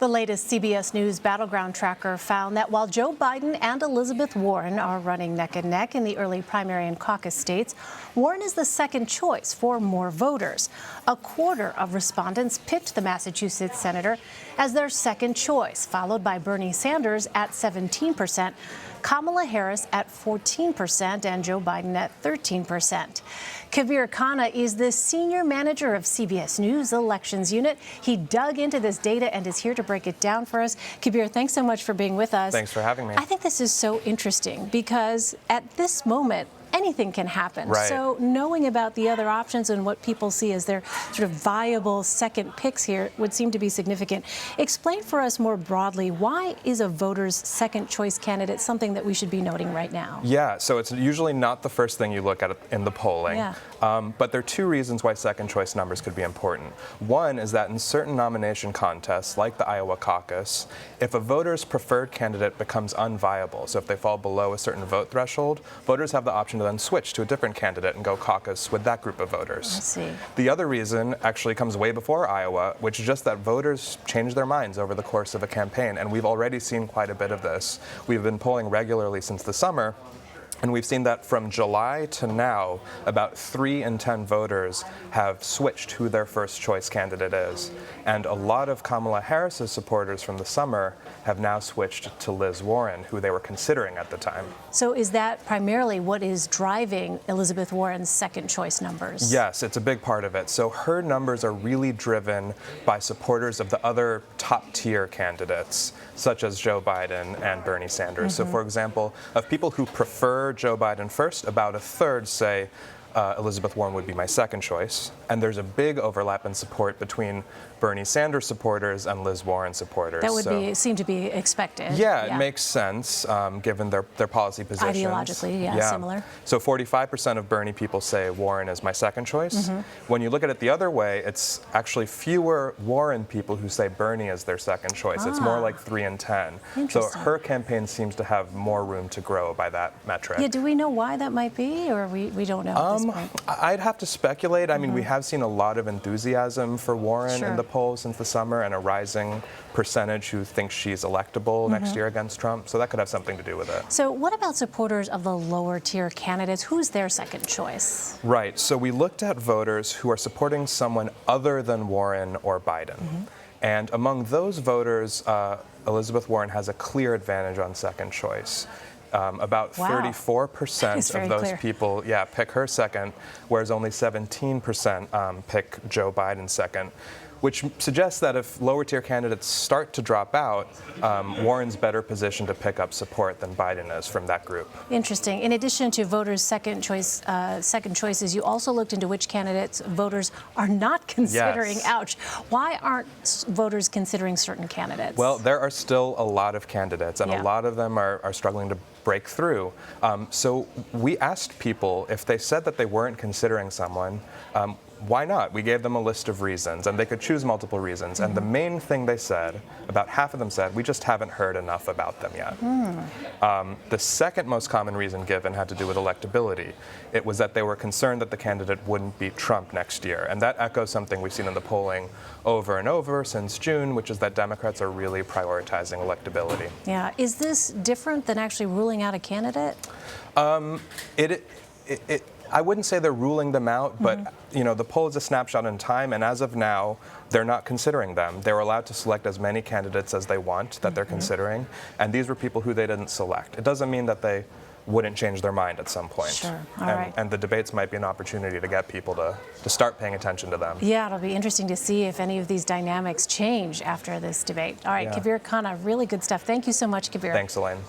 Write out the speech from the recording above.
The latest CBS News Battleground Tracker found that while Joe Biden and Elizabeth Warren are running neck and neck in the early primary and caucus states, Warren is the second choice for more voters. A quarter of respondents picked the Massachusetts senator as their second choice, followed by Bernie Sanders at 17%, Kamala Harris at 14%, and Joe Biden at 13%. Kabir Khanna is the senior manager of CBS News Elections Unit. He dug into this data and is here to break it down for us. Kabir, thanks so much for being with us. Thanks for having me. I think this is so interesting because at this moment, anything can happen. Right. So knowing about the other options and what people see as their sort of viable second picks here would seem to be significant. Explain for us more broadly, why is a voter's second choice candidate something that we should be noting right now? Yeah, so it's usually not the first thing you look at in the polling. Yeah. But there are two reasons why second choice numbers could be important. One is that in certain nomination contests, like the Iowa caucus, if a voter's preferred candidate becomes unviable, so if they fall below a certain vote threshold, voters have the option to then switch to a different candidate and go caucus with that group of voters. I see. The other reason actually comes way before Iowa, which is just that voters change their minds over the course of a campaign, and we've already seen quite a bit of this. We've been polling regularly since the summer, and we've seen that from July to now, about 3 in 10 voters have switched who their first choice candidate is. And a lot of Kamala Harris's supporters from the summer have now switched to Liz Warren, who they were considering at the time. So is that primarily what is driving Elizabeth Warren's second choice numbers? Yes, it's a big part of it. So her numbers are really driven by supporters of the other top tier candidates, such as Joe Biden and Bernie Sanders. So for example, of people who prefer Joe Biden first, about a third say Elizabeth Warren would be my second choice. And there's a big overlap in support between Bernie Sanders supporters and Liz Warren supporters. That would seem to be expected. Yeah, it makes sense given their policy positions. Ideologically, yeah, similar. So 45% of Bernie people say Warren is my second choice. When you look at it the other way, it's actually fewer Warren people who say Bernie is their second choice. It's more like 3 in 10. So her campaign seems to have more room to grow by that metric. Yeah, do we know why that might be, or we don't know at this point? I'd have to speculate. I mean, we have seen a lot of enthusiasm for Warren in the polls since the summer, and a rising percentage who thinks she's electable next year against Trump. So that could have something to do with it. So what about supporters of the lower tier candidates? Who's their second choice? Right. So we looked at voters who are supporting someone other than Warren or Biden. And among those voters, Elizabeth Warren has a clear advantage on second choice. About 34% of those people, pick her second, whereas only 17% pick Joe Biden second, which suggests that if lower tier candidates start to drop out, Warren's better positioned to pick up support than Biden is from that group. Interesting. In addition to voters' second choices, you also looked into which candidates voters are not considering. Yes. Ouch. Why aren't voters considering certain candidates? Well, there are still a lot of candidates, and a lot of them are struggling to break through. So we asked people if they said that they weren't considering someone, why not? We gave them a list of reasons, and they could choose multiple reasons. And the main thing they said, about half of them said, we just haven't heard enough about them yet. The second most common reason given had to do with electability. It was that they were concerned that the candidate wouldn't beat Trump next year. And that echoes something we've seen in the polling over and over since June, which is that Democrats are really prioritizing electability. Yeah. Is this different than actually ruling out a candidate? I wouldn't say they're ruling them out, but the poll is a snapshot in time, and as of now, they're not considering them. They're allowed to select as many candidates as they want that they're considering, and these were people who they didn't select. It doesn't mean that they wouldn't change their mind at some point. Sure. All right. And the debates might be an opportunity to get people to start paying attention to them. Yeah, it'll be interesting to see if any of these dynamics change after this debate. All right, Kabir Khanna, really good stuff. Thank you so much, Kabir. Thanks, Elaine.